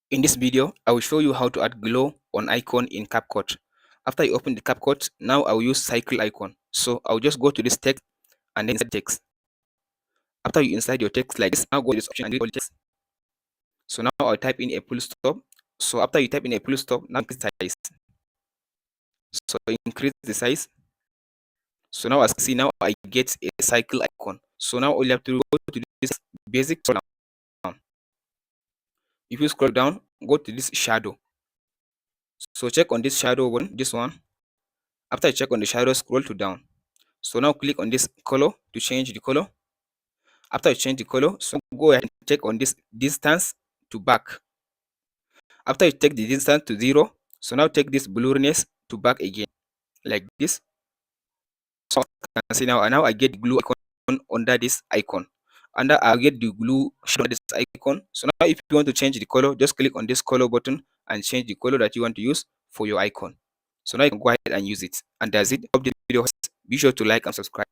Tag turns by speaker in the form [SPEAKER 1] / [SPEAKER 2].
[SPEAKER 1] In this video, I will show you how to add glow on icon in CapCut. After you open the CapCut, now I will use cycle icon. So I'll just go to this text and then insert text. After you insert your text like this, now go to this option and delete all text. So now I'll type in a full stop. So after you type in a full stop, now increase size. So increase the size. So now as you can see, now I get a cycle icon. So now all you have to do, go to this basic scroll down. If you scroll down, go to this shadow. So check on this shadow one, this one. After you check on the shadow, scroll to down. So now click on this color to change the color. After you change the color, so go ahead and check on this distance to back. After you take the distance to 0, so now take this blurriness to back again, like this. So you can see now I get the glue icon under this icon. Under I get the glue shadow this icon. So now if you want to change the color, just click on this color button and change the color that you want to use for your icon. So now you can go ahead and use it. And that's it. Hope this video helps. Be sure to like and subscribe.